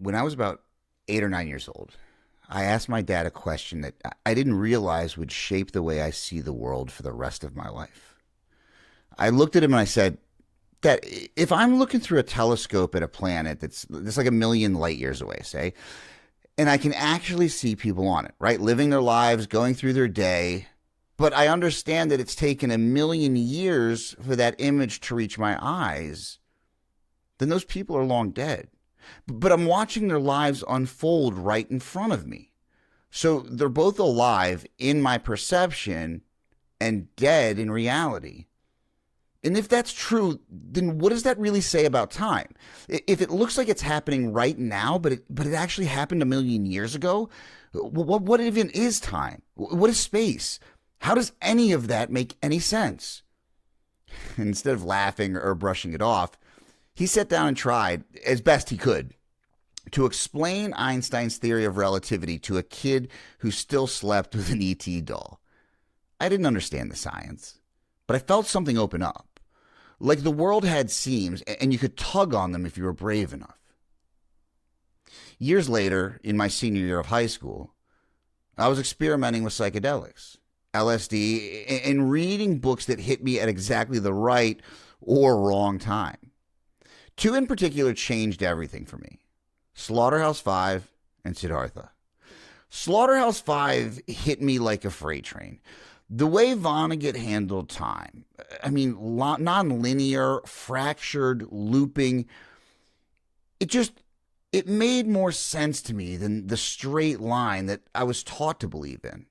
When I was about 8 or 9 years old, I asked my dad a question that I didn't realize would shape the way I see the world for the rest of my life. I looked at him and I said, Dad, if I'm looking through a telescope at a planet that's like a million light years away, say, and I can actually see people on it, right? Living their lives, going through their day, but I understand that it's taken a million years for that image to reach my eyes, then those people are long dead. But I'm watching their lives unfold right in front of me. So they're both alive in my perception and dead in reality. And if that's true, then what does that really say about time? If it looks like it's happening right now, but it actually happened a million years ago, what even is time? What is space? How does any of that make any sense? Instead of laughing or brushing it off, he sat down and tried, as best he could, to explain Einstein's theory of relativity to a kid who still slept with an ET doll. I didn't understand the science, but I felt something open up. Like the world had seams, and you could tug on them if you were brave enough. Years later, in my senior year of high school, I was experimenting with psychedelics, LSD, and reading books that hit me at exactly the right or wrong time. Two in particular changed everything for me: Slaughterhouse-Five and Siddhartha. Slaughterhouse-Five hit me like a freight train. The way Vonnegut handled time, I mean, non-linear, fractured, looping, it made more sense to me than the straight line that I was taught to believe in.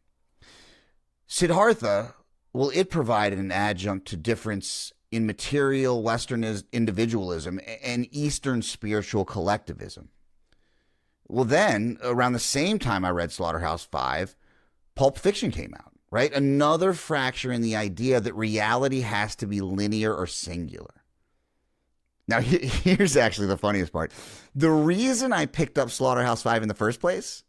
Siddhartha, well, it provided an adjunct to difference in material Western individualism and Eastern spiritual collectivism. Well, then, around the same time I read Slaughterhouse-Five, Pulp Fiction came out, right? Another fracture in the idea that reality has to be linear or singular. Now, here's actually the funniest part. The reason I picked up Slaughterhouse-Five in the first place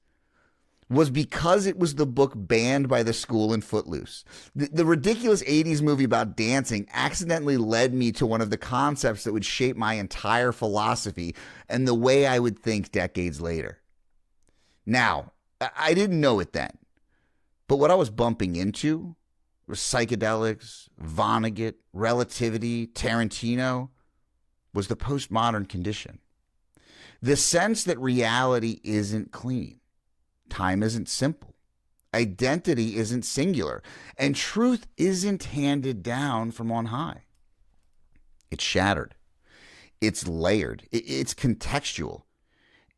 was because it was the book banned by the school in Footloose. The ridiculous 80s movie about dancing accidentally led me to one of the concepts that would shape my entire philosophy and the way I would think decades later. Now, I didn't know it then, but what I was bumping into was psychedelics, Vonnegut, relativity, Tarantino, was the postmodern condition. The sense that reality isn't clean. Time isn't simple. Identity isn't singular. And truth isn't handed down from on high. It's shattered. It's layered. It's contextual.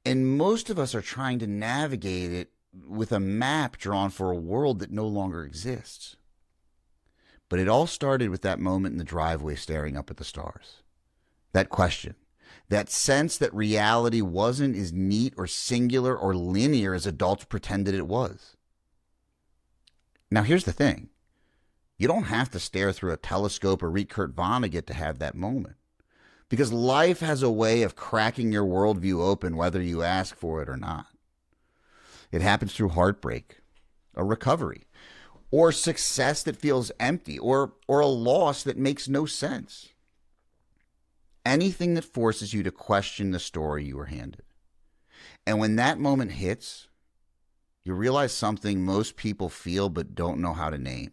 And most of us are trying to navigate it with a map drawn for a world that no longer exists. But it all started with that moment in the driveway staring up at the stars. That question. That sense that reality wasn't as neat or singular or linear as adults pretended it was. Now, here's the thing. You don't have to stare through a telescope or read Kurt Vonnegut to have that moment. Because life has a way of cracking your worldview open whether you ask for it or not. It happens through heartbreak, a recovery, or success that feels empty, or a loss that makes no sense. Anything that forces you to question the story you were handed. And when that moment hits, you realize something most people feel but don't know how to name.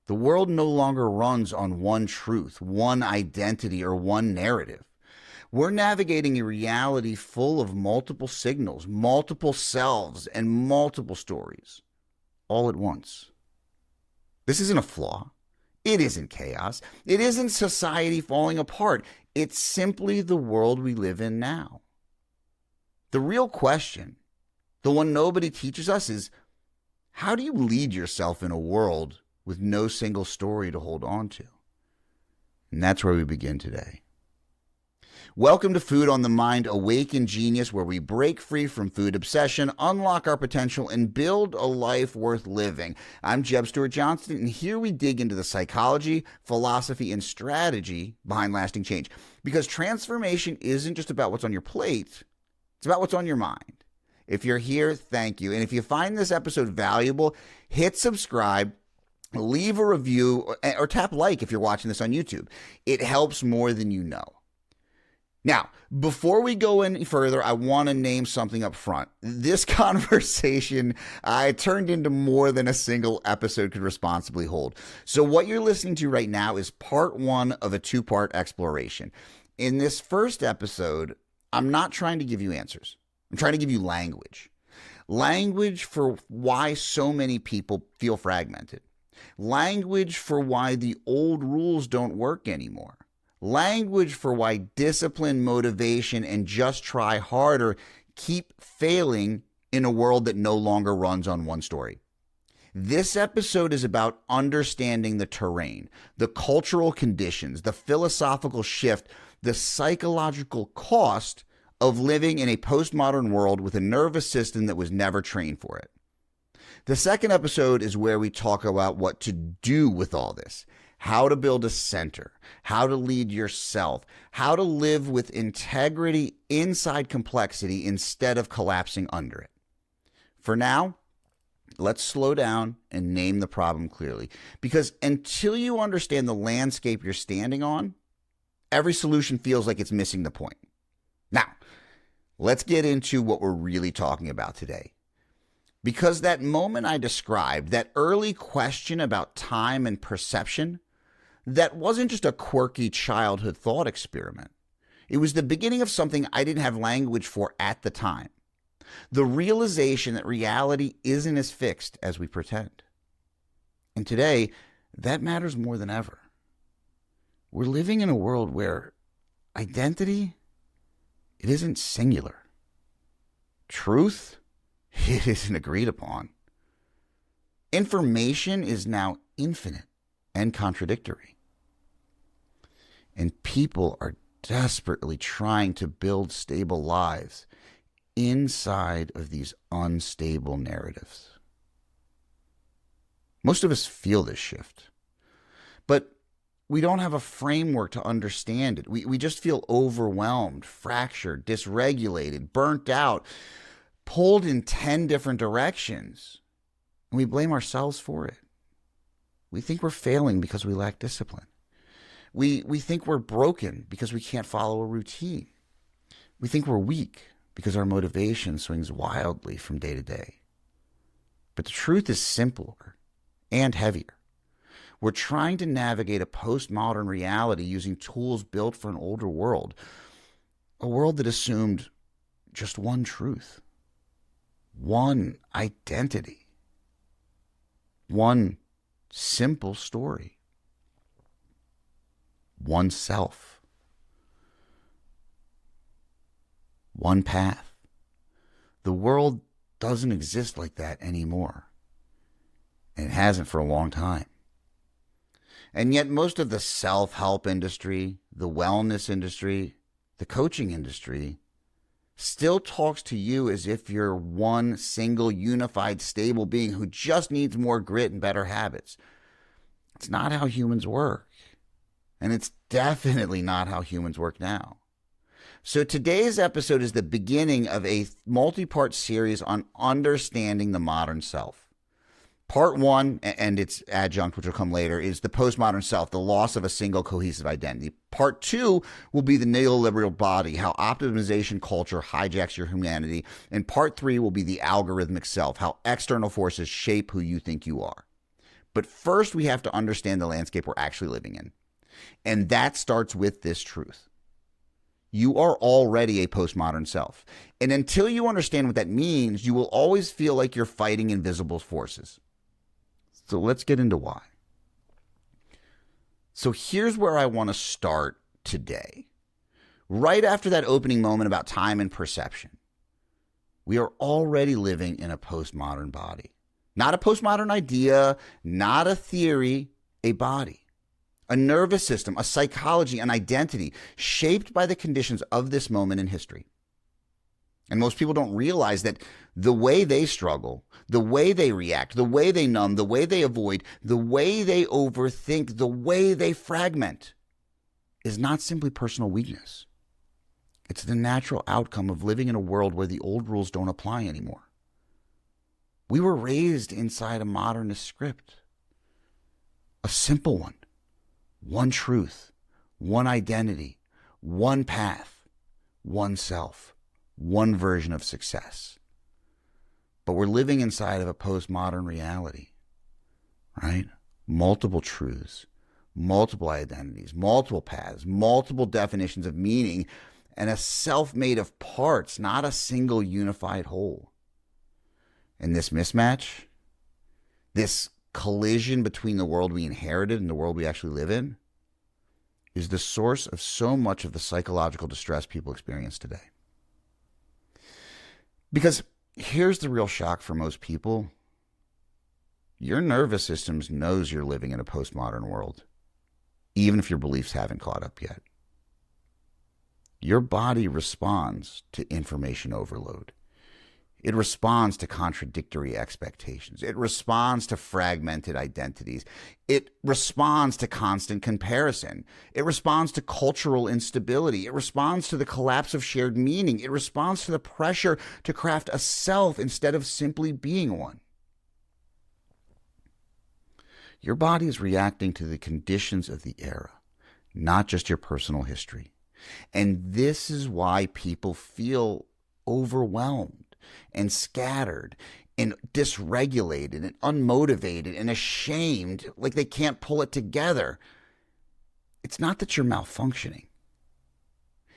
The world no longer runs on one truth, one identity, or one narrative. We're navigating a reality full of multiple signals, multiple selves, and multiple stories, all at once. This isn't a flaw. It isn't chaos. It isn't society falling apart. It's simply the world we live in now. The real question, the one nobody teaches us, is how do you lead yourself in a world with no single story to hold on to? And that's where we begin today. Welcome to Food on the Mind, Awaken Genius, where we break free from food obsession, unlock our potential, and build a life worth living. I'm Jeb Stuart Johnston, and here we dig into the psychology, philosophy, and strategy behind lasting change. Because transformation isn't just about what's on your plate, it's about what's on your mind. If you're here, thank you. And if you find this episode valuable, hit subscribe, leave a review, or tap like if you're watching this on YouTube. It helps more than you know. Now, before we go any further, I want to name something up front. This conversation turned into more than a single episode could responsibly hold. So what you're listening to right now is part one of a two-part exploration. In this first episode, I'm not trying to give you answers. I'm trying to give you language. Language for why so many people feel fragmented. Language for why the old rules don't work anymore. Language for why discipline, motivation, and just try harder keep failing in a world that no longer runs on one story. This episode is about understanding the terrain, the cultural conditions, the philosophical shift, the psychological cost of living in a postmodern world with a nervous system that was never trained for it. The second episode is where we talk about what to do with all this. How to build a center, how to lead yourself, how to live with integrity inside complexity instead of collapsing under it. For now, let's slow down and name the problem clearly. Because until you understand the landscape you're standing on, every solution feels like it's missing the point. Now, let's get into what we're really talking about today. Because that moment I described, that early question about time and perception, that wasn't just a quirky childhood thought experiment. It was the beginning of something I didn't have language for at the time. The realization that reality isn't as fixed as we pretend. And today, that matters more than ever. We're living in a world where identity, it isn't singular. Truth, it isn't agreed upon. Information is now infinite and contradictory. And people are desperately trying to build stable lives inside of these unstable narratives. Most of us feel this shift, but we don't have a framework to understand it. We just feel overwhelmed, fractured, dysregulated, burnt out, pulled in 10 different directions, and we blame ourselves for it. We think we're failing because we lack discipline. We think we're broken because we can't follow a routine. We think we're weak because our motivation swings wildly from day to day. But the truth is simpler and heavier. We're trying to navigate a postmodern reality using tools built for an older world, a world that assumed just one truth, one identity, one simple story. One self, one path. The world doesn't exist like that anymore. And it hasn't for a long time. And yet most of the self-help industry, the wellness industry, the coaching industry still talks to you as if you're one single, unified, stable being who just needs more grit and better habits. It's not how humans work. And it's definitely not how humans work now. So today's episode is the beginning of a multi-part series on understanding the modern self. Part one, and its adjunct, which will come later, is the postmodern self, the loss of a single cohesive identity. Part two will be the neoliberal body, how optimization culture hijacks your humanity. And part three will be the algorithmic self, how external forces shape who you think you are. But first, we have to understand the landscape we're actually living in. And that starts with this truth. You are already a postmodern self. And until you understand what that means, you will always feel like you're fighting invisible forces. So let's get into why. So here's where I want to start today. Right after that opening moment about time and perception, we are already living in a postmodern body. Not a postmodern idea, not a theory, a body. A nervous system, a psychology, an identity shaped by the conditions of this moment in history. And most people don't realize that the way they struggle, the way they react, the way they numb, the way they avoid, the way they overthink, the way they fragment is not simply personal weakness. It's the natural outcome of living in a world where the old rules don't apply anymore. We were raised inside a modernist script, a simple one. One truth, one identity, one path. one self, one version of success. But we're living inside of a postmodern reality, right? Multiple truths, multiple identities, multiple paths, multiple definitions of meaning, and a self made of parts, not a single unified whole. And this mismatch, this collision between the world we inherited and the world we actually live in, is the source of so much of the psychological distress people experience today. Because here's the real shock for most people. Your nervous system knows you're living in a postmodern world, even if your beliefs haven't caught up yet. Your body responds to information overload. It responds to contradictory expectations. It responds to fragmented identities. It responds to constant comparison. It responds to cultural instability. It responds to the collapse of shared meaning. It responds to the pressure to craft a self instead of simply being one. Your body is reacting to the conditions of the era, not just your personal history. And this is why people feel overwhelmed and scattered and dysregulated and unmotivated and ashamed, like they can't pull it together. It's not that you're malfunctioning.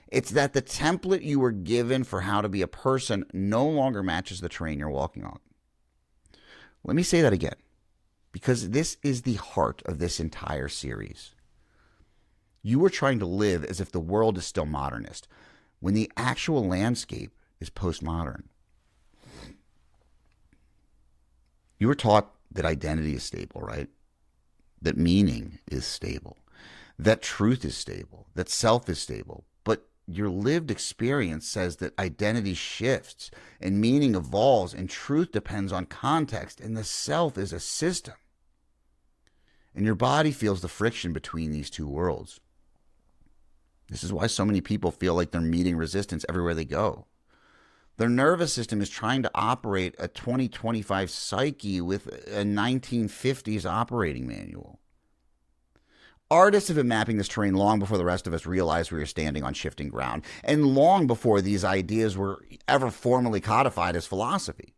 It's that the template you were given for how to be a person no longer matches the terrain you're walking on. Let me say that again, because this is the heart of this entire series. You are trying to live as if the world is still modernist, when the actual landscape is postmodern. You were taught that identity is stable, right? That meaning is stable, that truth is stable, that self is stable. But your lived experience says that identity shifts and meaning evolves and truth depends on context and the self is a system. And your body feels the friction between these two worlds. This is why so many people feel like they're meeting resistance everywhere they go. Their nervous system is trying to operate a 2025 psyche with a 1950s operating manual. Artists have been mapping this terrain long before the rest of us realized we were standing on shifting ground, and long before these ideas were ever formally codified as philosophy.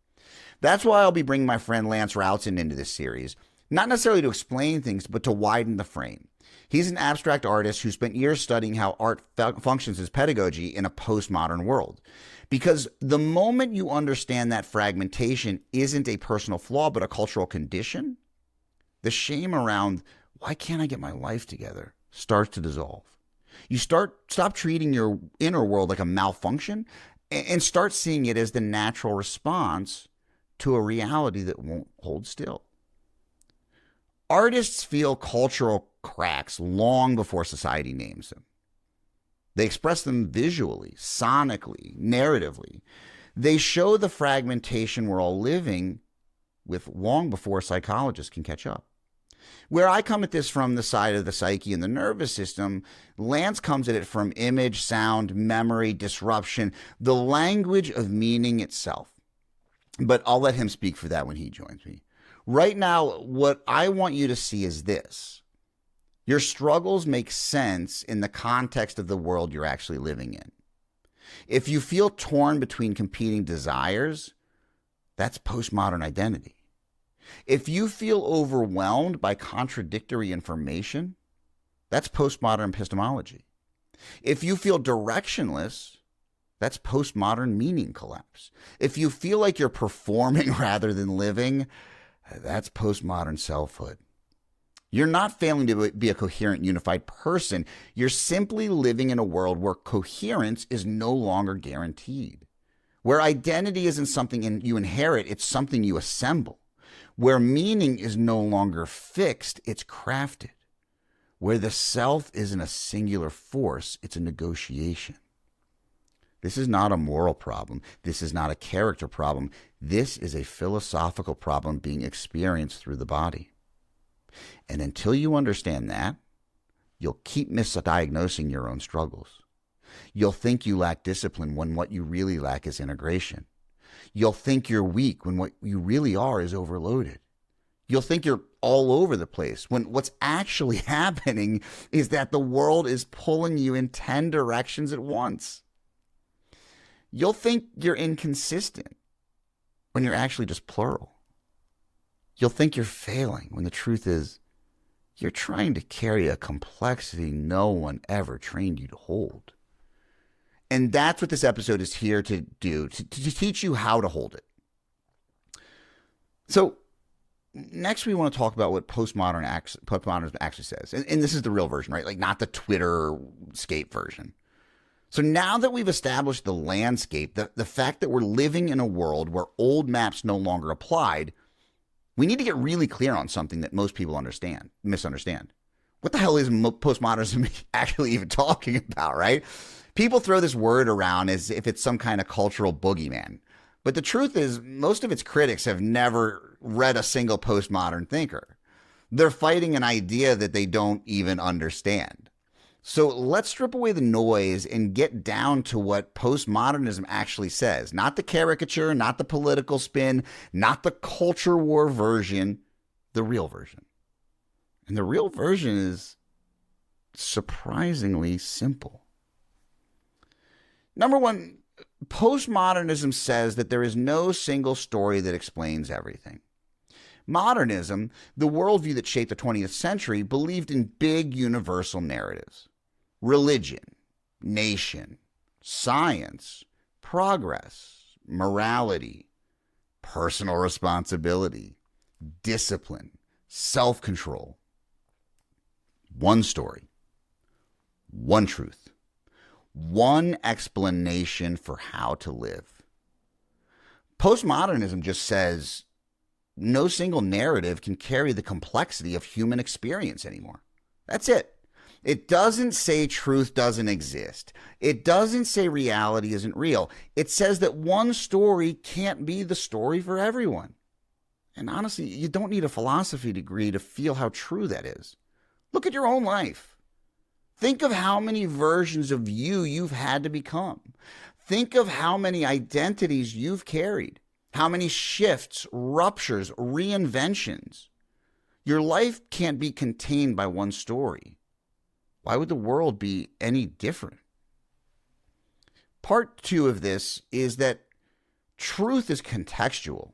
That's why I'll be bringing my friend Lance Routson into this series, not necessarily to explain things, but to widen the frame. He's an abstract artist who spent years studying how art functions as pedagogy in a postmodern world. Because the moment you understand that fragmentation isn't a personal flaw, but a cultural condition, the shame around, why can't I get my life together, starts to dissolve. You stop treating your inner world like a malfunction and start seeing it as the natural response to a reality that won't hold still. Artists feel cultural cracks long before society names them. They express them visually, sonically, narratively. They show the fragmentation we're all living with long before psychologists can catch up. Where I come at this from the side of the psyche and the nervous system, Lance comes at it from image, sound, memory, disruption, the language of meaning itself. But I'll let him speak for that when he joins me. Right now, what I want you to see is this. Your struggles make sense in the context of the world you're actually living in. If you feel torn between competing desires, that's postmodern identity. If you feel overwhelmed by contradictory information, that's postmodern epistemology. If you feel directionless, that's postmodern meaning collapse. If you feel like you're performing rather than living, that's postmodern selfhood. You're not failing to be a coherent, unified person. You're simply living in a world where coherence is no longer guaranteed. Where identity isn't something you inherit, it's something you assemble. Where meaning is no longer fixed, it's crafted. Where the self isn't a singular force, it's a negotiation. This is not a moral problem. This is not a character problem. This is a philosophical problem being experienced through the body. And until you understand that, you'll keep misdiagnosing your own struggles. You'll think you lack discipline when what you really lack is integration. You'll think you're weak when what you really are is overloaded. You'll think you're all over the place when what's actually happening is that the world is pulling you in 10 directions at once. You'll think you're inconsistent when you're actually just plural. You'll think you're failing when the truth is you're trying to carry a complexity no one ever trained you to hold. And that's what this episode is here to do, to teach you how to hold it. So next we want to talk about what postmodernism actually says. And this is the real version, right? Like not the Twitter-scape version. So now that we've established the landscape, the fact that we're living in a world where old maps no longer applied, we need to get really clear on something that most people misunderstand. What the hell is postmodernism actually even talking about, right? People throw this word around as if it's some kind of cultural boogeyman. But the truth is, most of its critics have never read a single postmodern thinker. They're fighting an idea that they don't even understand. So let's strip away the noise and get down to what postmodernism actually says. Not the caricature, not the political spin, not the culture war version, the real version. And the real version is surprisingly simple. Number one, postmodernism says that there is no single story that explains everything. Modernism, the worldview that shaped the 20th century, believed in big universal narratives. Religion, nation, science, progress, morality, personal responsibility, discipline, self-control. One story, one truth, one explanation for how to live. Postmodernism just says no single narrative can carry the complexity of human experience anymore. That's it. It doesn't say truth doesn't exist. It doesn't say reality isn't real. It says that one story can't be the story for everyone. And honestly, you don't need a philosophy degree to feel how true that is. Look at your own life. Think of how many versions of you've had to become. Think of how many identities you've carried. How many shifts, ruptures, reinventions. Your life can't be contained by one story. Why would the world be any different? Part two of this is that truth is contextual,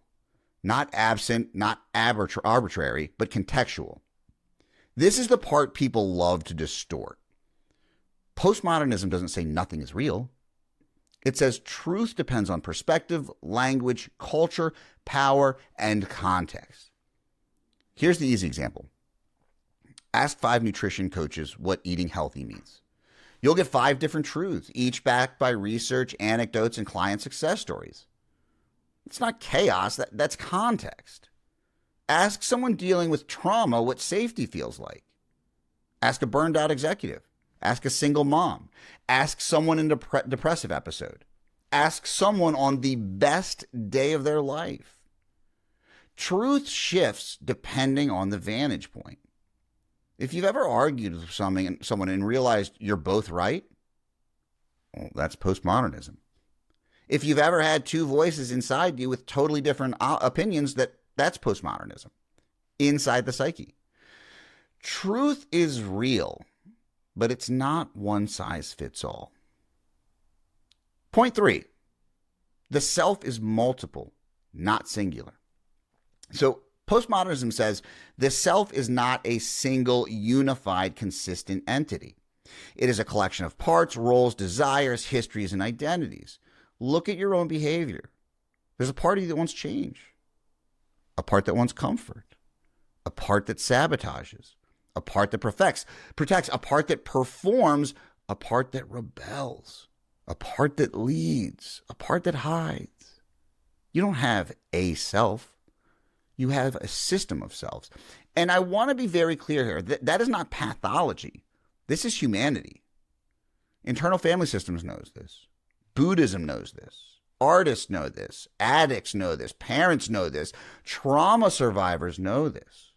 not absent, not arbitrary, but contextual. This is the part people love to distort. Postmodernism doesn't say nothing is real. It says truth depends on perspective, language, culture, power, and context. Here's the easy example. Ask 5 nutrition coaches what eating healthy means. You'll get 5 different truths, each backed by research, anecdotes, and client success stories. It's not chaos, that's context. Ask someone dealing with trauma what safety feels like. Ask a burned out executive. Ask a single mom. Ask someone in a depressive episode. Ask someone on the best day of their life. Truth shifts depending on the vantage point. If you've ever argued with someone and realized you're both right, well, that's postmodernism. If you've ever had 2 voices inside you with totally different opinions, that's postmodernism, inside the psyche. Truth is real, but it's not one size fits all. Point 3, the self is multiple, not singular. So postmodernism says the self is not a single, unified, consistent entity. It is a collection of parts, roles, desires, histories, and identities. Look at your own behavior. There's a part of you that wants change, a part that wants comfort, a part that sabotages, a part that protects, a part that performs, a part that rebels, a part that leads, a part that hides. You don't have a self. You have a system of selves. And I want to be very clear here. That is not pathology. This is humanity. Internal family systems knows this. Buddhism knows this. Artists know this. Addicts know this. Parents know this. Trauma survivors know this.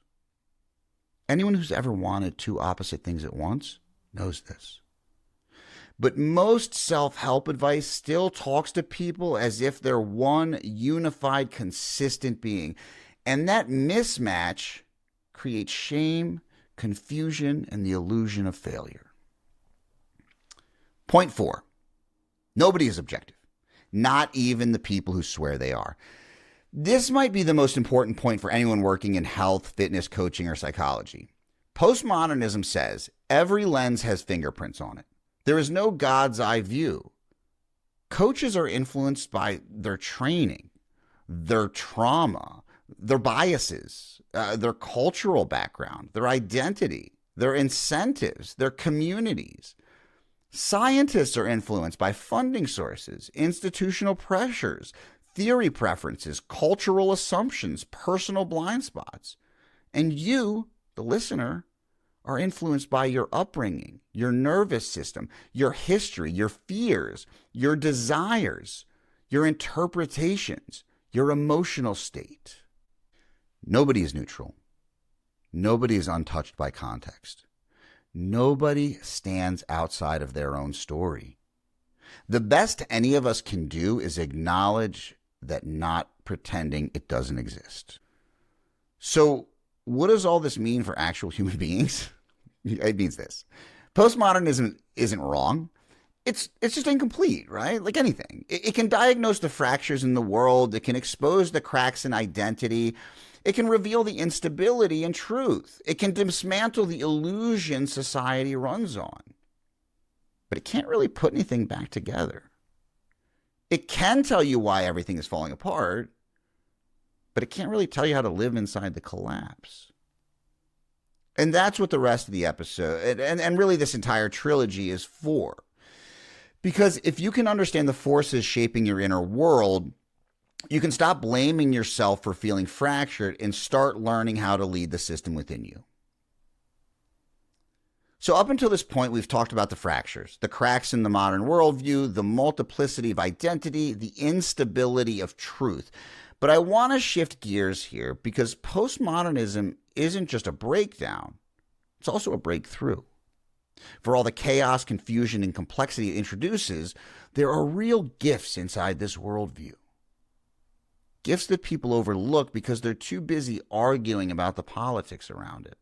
Anyone who's ever wanted 2 opposite things at once knows this. But most self-help advice still talks to people as if they're one unified, consistent being. And that mismatch creates shame, confusion, and the illusion of failure. Point 4, nobody is objective. not even the people who swear they are. This might be the most important point for anyone working in health, fitness, coaching, or psychology. Postmodernism says every lens has fingerprints on it. There is no God's eye view. Coaches are influenced by their training, their trauma, their biases, their cultural background, their identity, their incentives, their communities. Scientists are influenced by funding sources, institutional pressures, theory preferences, cultural assumptions, personal blind spots. And you, the listener, are influenced by your upbringing, your nervous system, your history, your fears, your desires, your interpretations, your emotional state. Nobody is neutral. Nobody is untouched by context. Nobody stands outside of their own story. The best any of us can do is acknowledge that, not pretending it doesn't exist. So, what does all this mean for actual human beings? It means this. Postmodernism isn't wrong. It's just incomplete, right? Like anything. It can diagnose the fractures in the world. It can expose the cracks in identity. It can reveal the instability in truth. It can dismantle the illusion society runs on. But it can't really put anything back together. It can tell you why everything is falling apart, but it can't really tell you how to live inside the collapse. And that's what the rest of the episode, and really this entire trilogy, is for. Because if you can understand the forces shaping your inner world, you can stop blaming yourself for feeling fractured and start learning how to lead the system within you. So up until this point, we've talked about the fractures, the cracks in the modern worldview, the multiplicity of identity, the instability of truth. But I want to shift gears here because postmodernism isn't just a breakdown, it's also a breakthrough. For all the chaos, confusion, and complexity it introduces, there are real gifts inside this worldview. Gifts that people overlook because they're too busy arguing about the politics around it.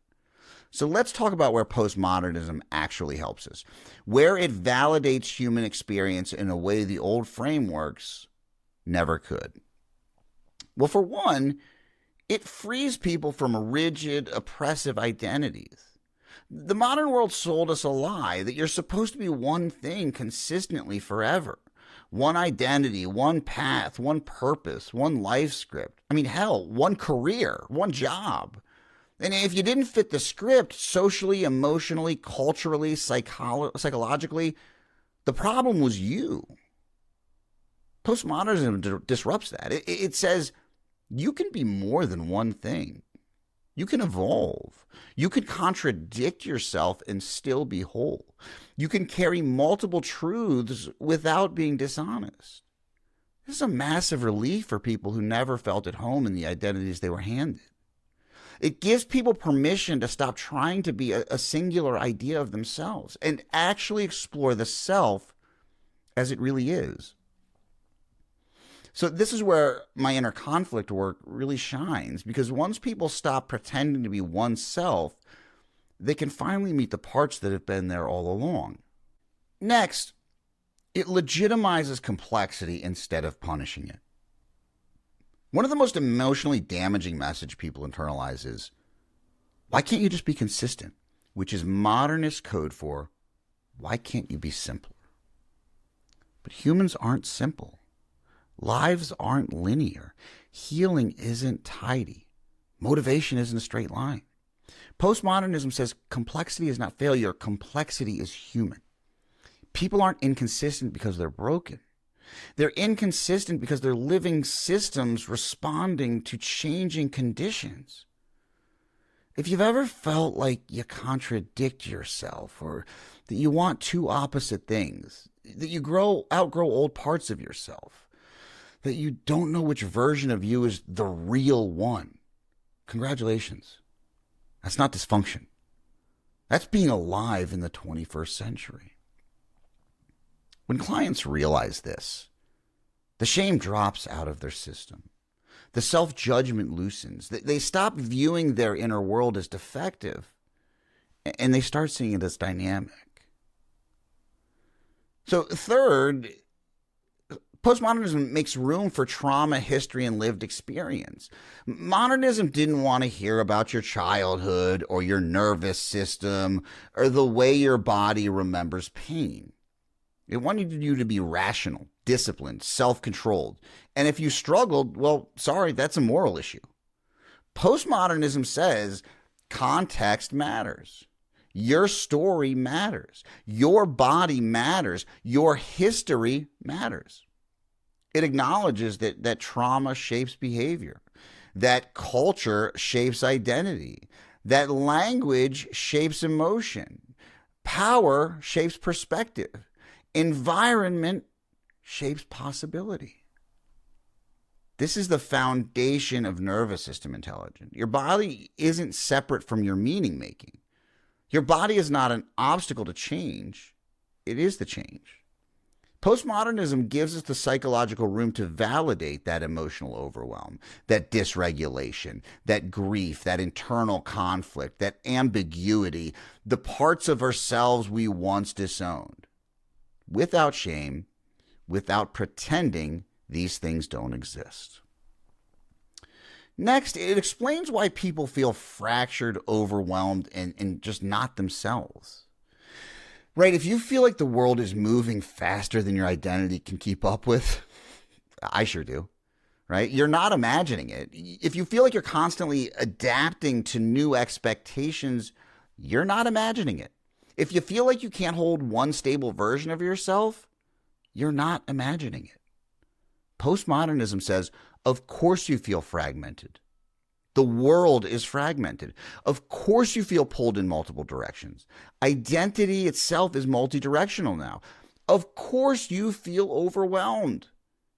So let's talk about where postmodernism actually helps us, where it validates human experience in a way the old frameworks never could. Well, for one, it frees people from rigid, oppressive identities. The modern world sold us a lie that you're supposed to be one thing consistently forever. One identity, one path, one purpose, one life script. I mean, hell, one career, one job. And if you didn't fit the script socially, emotionally, culturally, psychologically, the problem was you. Postmodernism disrupts that. It says you can be more than one thing. You can evolve. You can contradict yourself and still be whole. You can carry multiple truths without being dishonest. This is a massive relief for people who never felt at home in the identities they were handed. It gives people permission to stop trying to be a singular idea of themselves and actually explore the self as it really is. So this is where my inner conflict work really shines, because once people stop pretending to be oneself, they can finally meet the parts that have been there all along. Next, it legitimizes complexity instead of punishing it. One of the most emotionally damaging message people internalize is, why can't you just be consistent? Which is modernist code for, why can't you be simpler? But humans aren't simple. Lives aren't linear. Healing isn't tidy. Motivation isn't a straight line. Postmodernism says complexity is not failure. Complexity is human. People aren't inconsistent because they're broken. They're inconsistent because they're living systems responding to changing conditions. If you've ever felt like you contradict yourself, or that you want two opposite things, that you outgrow old parts of yourself, that you don't know which version of you is the real one, congratulations. That's not dysfunction. That's being alive in the 21st century. When clients realize this, the shame drops out of their system. The self-judgment loosens. They stop viewing their inner world as defective, and they start seeing it as dynamic. So third, Postmodernism makes room for trauma, history, and lived experience. Modernism didn't want to hear about your childhood or your nervous system or the way your body remembers pain. It wanted you to be rational, disciplined, self-controlled. And if you struggled, well, sorry, that's a moral issue. Postmodernism says context matters. Your story matters. Your body matters. Your history matters. It acknowledges that trauma shapes behavior, that culture shapes identity, that language shapes emotion, power shapes perspective, environment shapes possibility. This is the foundation of nervous system intelligence. Your body isn't separate from your meaning making. Your body is not an obstacle to change. It is the change. Postmodernism gives us the psychological room to validate that emotional overwhelm, that dysregulation, that grief, that internal conflict, that ambiguity, the parts of ourselves we once disowned. Without shame, without pretending these things don't exist. Next, it explains why people feel fractured, overwhelmed, and just not themselves. Right, if you feel like the world is moving faster than your identity can keep up with, I sure do, right? You're not imagining it. If you feel like you're constantly adapting to new expectations, you're not imagining it. If you feel like you can't hold one stable version of yourself, you're not imagining it. Postmodernism says, of course you feel fragmented. The world is fragmented. Of course you feel pulled in multiple directions. Identity itself is multidirectional now. Of course you feel overwhelmed.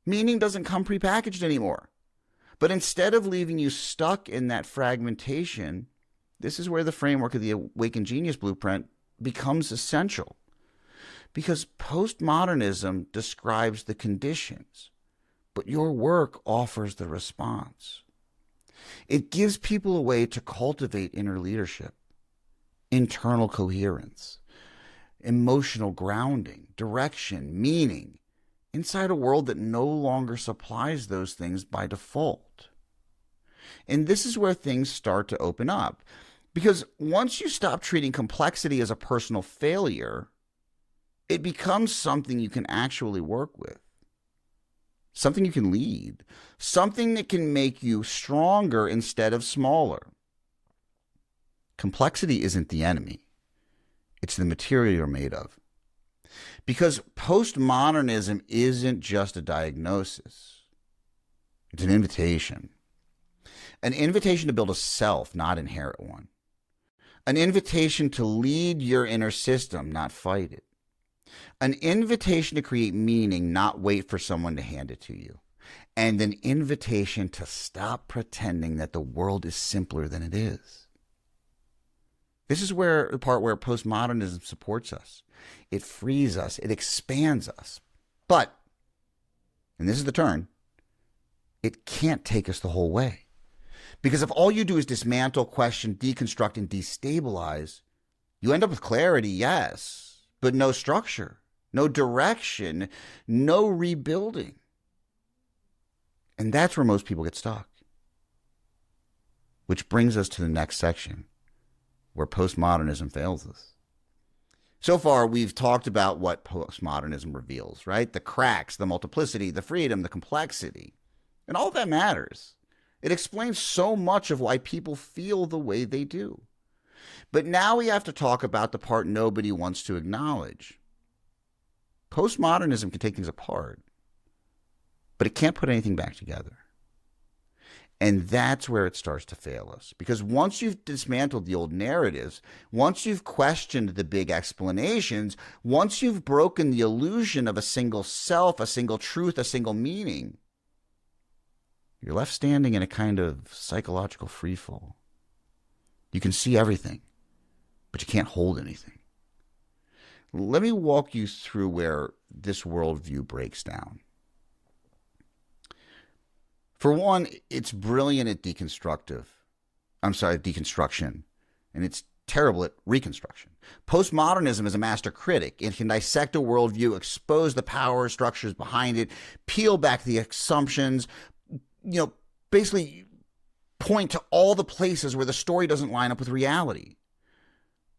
Meaning doesn't come prepackaged anymore. But instead of leaving you stuck in that fragmentation, this is where the framework of the Awakened Genius Blueprint becomes essential. Because postmodernism describes the conditions, but your work offers the response. It gives people a way to cultivate inner leadership, internal coherence, emotional grounding, direction, meaning, inside a world that no longer supplies those things by default. And this is where things start to open up. Because once you stop treating complexity as a personal failure, it becomes something you can actually work with. Something you can lead, something that can make you stronger instead of smaller. Complexity isn't the enemy. It's the material you're made of. Because postmodernism isn't just a diagnosis. It's an invitation. An invitation to build a self, not inherit one. An invitation to lead your inner system, not fight it. An invitation to create meaning, not wait for someone to hand it to you. And an invitation to stop pretending that the world is simpler than it is. This is where the part where postmodernism supports us. It frees us. It expands us. But, and this is the turn, it can't take us the whole way. Because if all you do is dismantle, question, deconstruct, and destabilize, you end up with clarity, yes, but no structure, no direction, no rebuilding. And that's where most people get stuck. Which brings us to the next section, where postmodernism fails us. So far, we've talked about what postmodernism reveals, right? The cracks, the multiplicity, the freedom, the complexity. And all that matters. It explains so much of why people feel the way they do. But now we have to talk about the part nobody wants to acknowledge. Postmodernism can take things apart, but it can't put anything back together. And that's where it starts to fail us. Because once you've dismantled the old narratives, once you've questioned the big explanations, once you've broken the illusion of a single self, a single truth, a single meaning, you're left standing in a kind of psychological freefall. You can see everything, but you can't hold anything. Let me walk you through where this worldview breaks down. For one, it's brilliant at deconstruction, and it's terrible at reconstruction. Postmodernism is a master critic. It can dissect a worldview, expose the power structures behind it, peel back the assumptions, basically point to all the places where the story doesn't line up with reality.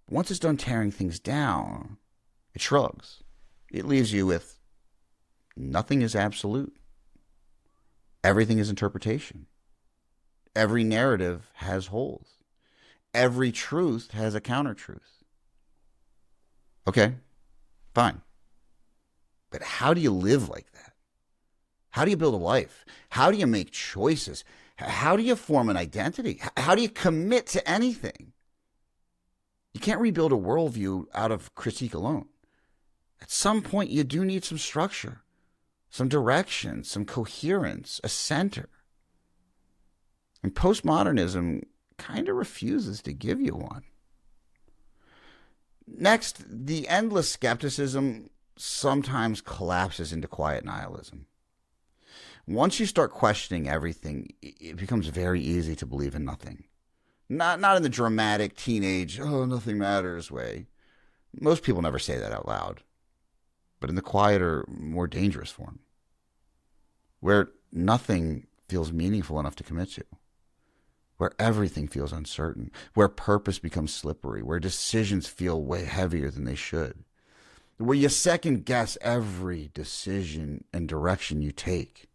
Once it's done tearing things down, it shrugs. It leaves you with nothing is absolute. Everything is interpretation. Every narrative has holes. Every truth has a counter-truth. Okay, fine. But how do you live like that? How do you build a life? How do you make choices? How do you form an identity? How do you commit to anything? You can't rebuild a worldview out of critique alone. At some point, you do need some structure, some direction, some coherence, a center. And postmodernism kind of refuses to give you one. Next, the endless skepticism sometimes collapses into quiet nihilism. Once you start questioning everything, it becomes very easy to believe in nothing. Not in the dramatic teenage, oh, nothing matters way. Most people never say that out loud. But in the quieter, more dangerous form, where nothing feels meaningful enough to commit to, where everything feels uncertain, where purpose becomes slippery, where decisions feel way heavier than they should, where you second guess every decision and direction you take,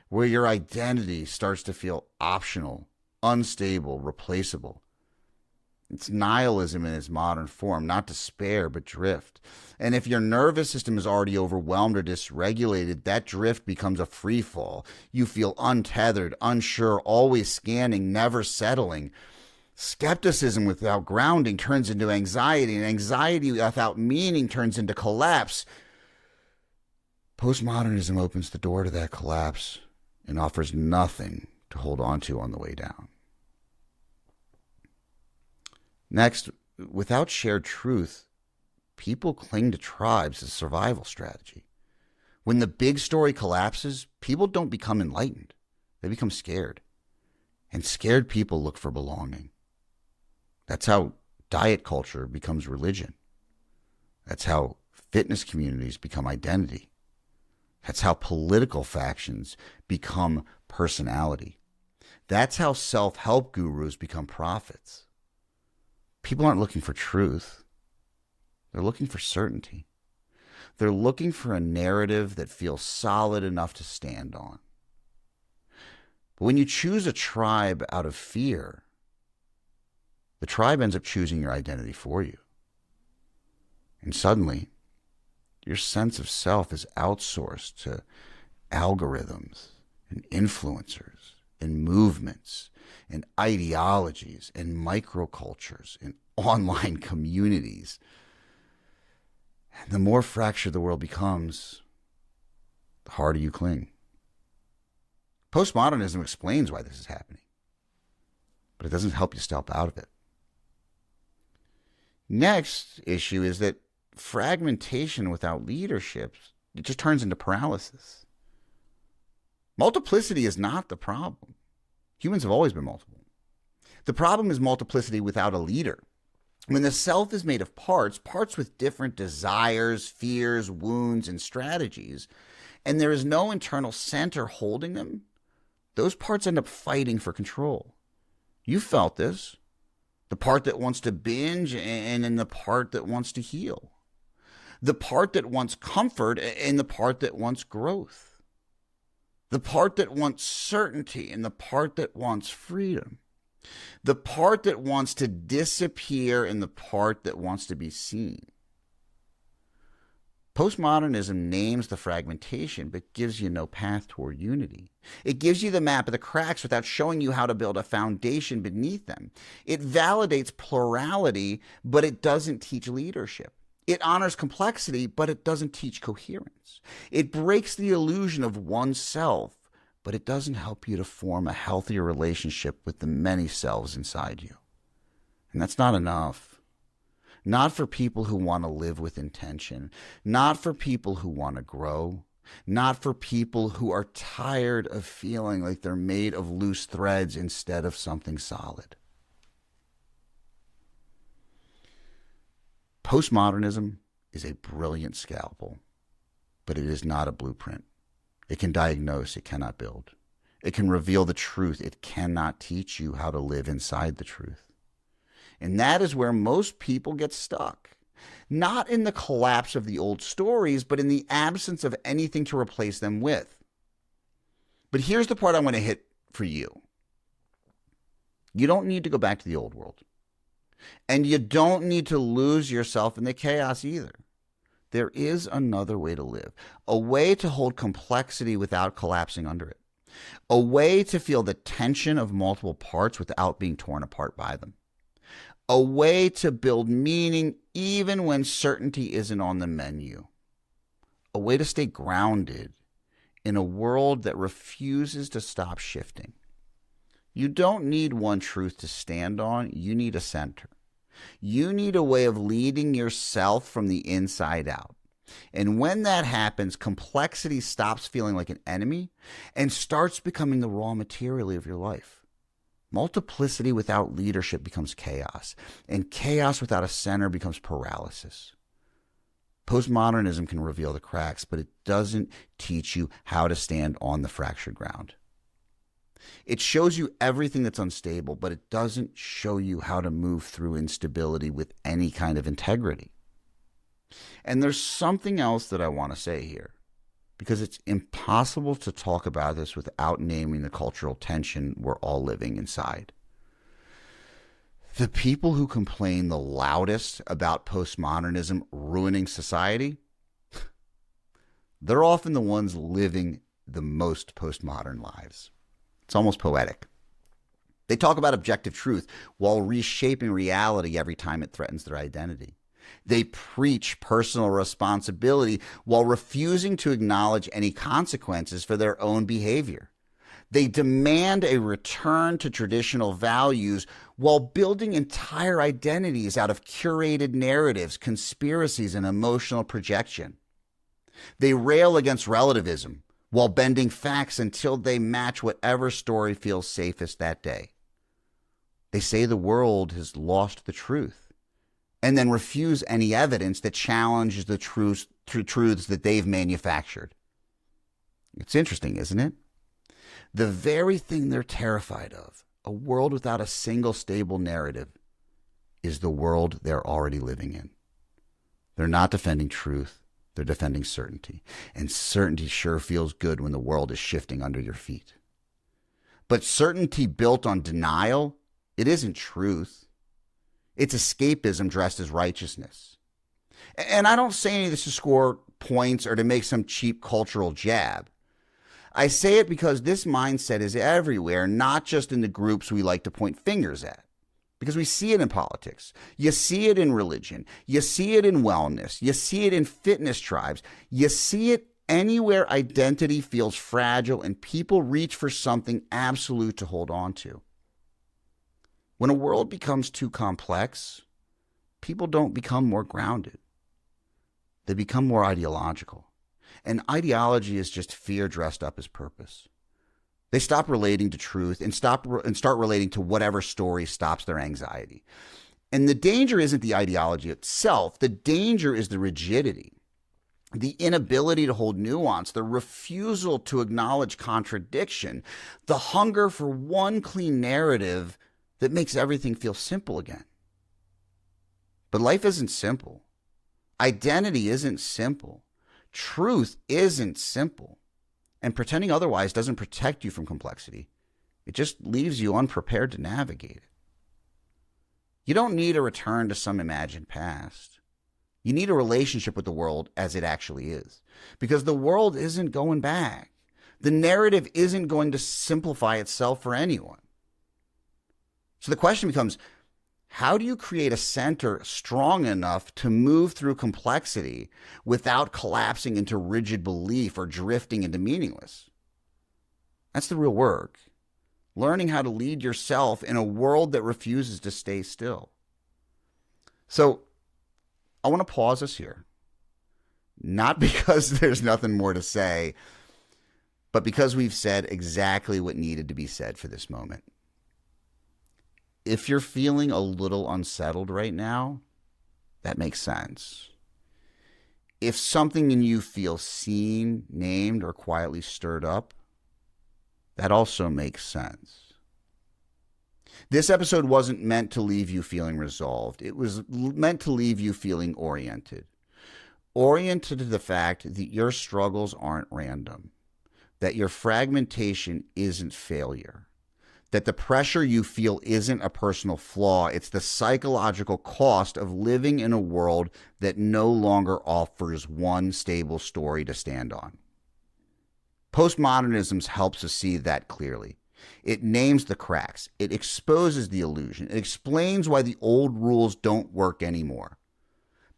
where your identity starts to feel optional, unstable, replaceable. It's nihilism in its modern form, not despair, but drift. And if your nervous system is already overwhelmed or dysregulated, that drift becomes a free fall. You feel untethered, unsure, always scanning, never settling. Skepticism without grounding turns into anxiety, and anxiety without meaning turns into collapse. Postmodernism opens the door to that collapse and offers nothing to hold on to on the way down. Next, without shared truth, people cling to tribes as a survival strategy. When the big story collapses, people don't become enlightened. They become scared. And scared people look for belonging. That's how diet culture becomes religion. That's how fitness communities become identity. That's how political factions become personality. That's how self-help gurus become prophets. People aren't looking for truth. They're looking for certainty. They're looking for a narrative that feels solid enough to stand on. But when you choose a tribe out of fear, the tribe ends up choosing your identity for you. And suddenly, your sense of self is outsourced to algorithms and influencers and movements and ideologies and microcultures and online communities. And the more fractured the world becomes, the harder you cling. Postmodernism explains why this is happening, but it doesn't help you step out of it. Next issue is that fragmentation without leadership, it just turns into paralysis. Multiplicity is not the problem. Humans have always been multiple. The problem is multiplicity without a leader. When the self is made of parts with different desires, fears, wounds, and strategies, and there is no internal center holding them, those parts end up fighting for control. You felt this. The part that wants to binge and then the part that wants to heal. The part that wants comfort and the part that wants growth. The part that wants certainty and the part that wants freedom. The part that wants to disappear and the part that wants to be seen. Postmodernism names the fragmentation but gives you no path toward unity. It gives you the map of the cracks without showing you how to build a foundation beneath them. It validates plurality, but it doesn't teach leadership. It honors complexity, but it doesn't teach coherence. It breaks the illusion of oneself, but it doesn't help you to form a healthier relationship with the many selves inside you. And that's not enough. Not for people who want to live with intention. Not for people who want to grow. Not for people who are tired of feeling like they're made of loose threads instead of something solid. Postmodernism is a brilliant scalpel, but it is not a blueprint. It can diagnose, it cannot build. It can reveal the truth. It cannot teach you how to live inside the truth. And that is where most people get stuck. Not in the collapse of the old stories, but in the absence of anything to replace them with. But here's the part I want to hit for you. You don't need to go back to the old world. And you don't need to lose yourself in the chaos either. There is another way to live, a way to hold complexity without collapsing under it, a way to feel the tension of multiple parts without being torn apart by them, a way to build meaning even when certainty isn't on the menu, a way to stay grounded in a world that refuses to stop shifting. You don't need one truth to stand on, you need a center. You need a way of leading yourself from the inside out. And when that happens, complexity stops feeling like an enemy and starts becoming the raw material of your life. Multiplicity without leadership becomes chaos, and chaos without a center becomes paralysis. Postmodernism can reveal the cracks, but it doesn't teach you how to stand on the fractured ground. It shows you everything that's unstable, but it doesn't show you how to move through instability with any kind of integrity. And there's something else that I want to say here, because it's impossible to talk about this without naming the cultural tension we're all living inside. The people who complain the loudest about postmodernism ruining society, they're often the ones living the most postmodern lives. It's almost poetic. They talk about objective truth while reshaping reality every time it threatens their identity. They preach personal responsibility while refusing to acknowledge any consequences for their own behavior. They demand a return to traditional values while building entire identities out of curated narratives, conspiracies, and emotional projection. They rail against relativism while bending facts until they match whatever story feels safest that day. They say the world has lost the truth, and then refuse any evidence that challenges the truths that they've manufactured. It's interesting, isn't it? The very thing they're terrified of, a world without a single stable narrative, is the world they're already living in. They're not defending truth. They're defending certainty. And certainty sure feels good when the world is shifting under your feet. But certainty built on denial, it isn't truth. It's escapism dressed as righteousness. And I don't say any of this to score points or to make some cheap cultural jab. I say it because this mindset is everywhere, not just in the groups we like to point fingers at. Because we see it in politics. You see it in religion. You see it in wellness. You see it in fitness tribes. You see it anywhere identity feels fragile and people reach for something absolute to hold on to. When a world becomes too complex, people don't become more grounded. They become more ideological. And ideology is just fear dressed up as purpose. They stop relating to truth and start relating to whatever story stops their anxiety. And the danger isn't the ideology itself. The danger is the rigidity, the inability to hold nuance, the refusal to acknowledge contradiction, the hunger for one clean narrative that makes everything feel simple again. But life isn't simple. Identity isn't simple. Truth isn't simple. And pretending otherwise doesn't protect you from complexity. It just leaves you unprepared to navigate it. You don't need a return to some imagined past. You need a relationship with the world as it actually is. Because the world isn't going back. The narrative isn't going to simplify itself for anyone. So the question becomes, how do you create a center strong enough to move through complexity without collapsing into rigid belief or drifting into meaningless? That's the real work. Learning how to lead yourself in a world that refuses to stay still. So I want to pause us here. Not because there's nothing more to say, but because we've said exactly what needed to be said for this moment. If you're feeling a little unsettled right now, that makes sense. If something in you feels seen, named, or quietly stirred up, that also makes sense. This episode wasn't meant to leave you feeling resolved. It was meant to leave you feeling oriented. Oriented to the fact that your struggles aren't random, that your fragmentation isn't failure, that the pressure you feel isn't a personal flaw. It's the psychological cost of living in a world that no longer offers one stable story to stand on. Postmodernism helps us see that clearly. It names the cracks. It exposes the illusion. It explains why the old rules don't work anymore.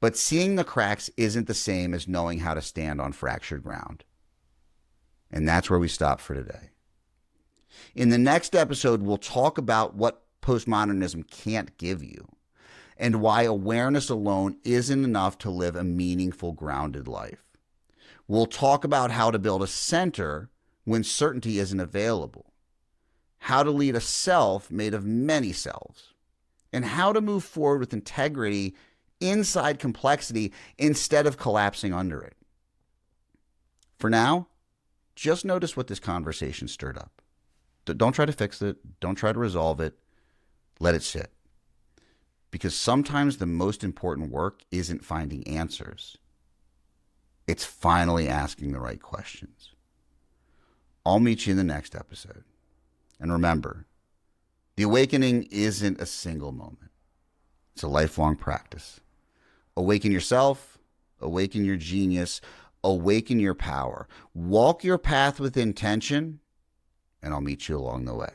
But seeing the cracks isn't the same as knowing how to stand on fractured ground. And that's where we stop for today. In the next episode, we'll talk about what postmodernism can't give you and why awareness alone isn't enough to live a meaningful, grounded life. We'll talk about how to build a center when certainty isn't available, how to lead a self made of many selves, and how to move forward with integrity inside complexity instead of collapsing under it. For now, just notice what this conversation stirred up. Don't try to fix it. Don't try to resolve it. Let it sit. Because sometimes the most important work isn't finding answers. It's finally asking the right questions. I'll meet you in the next episode. And remember, the awakening isn't a single moment. It's a lifelong practice. Awaken yourself, awaken your genius, awaken your power. Walk your path with intention, and I'll meet you along the way.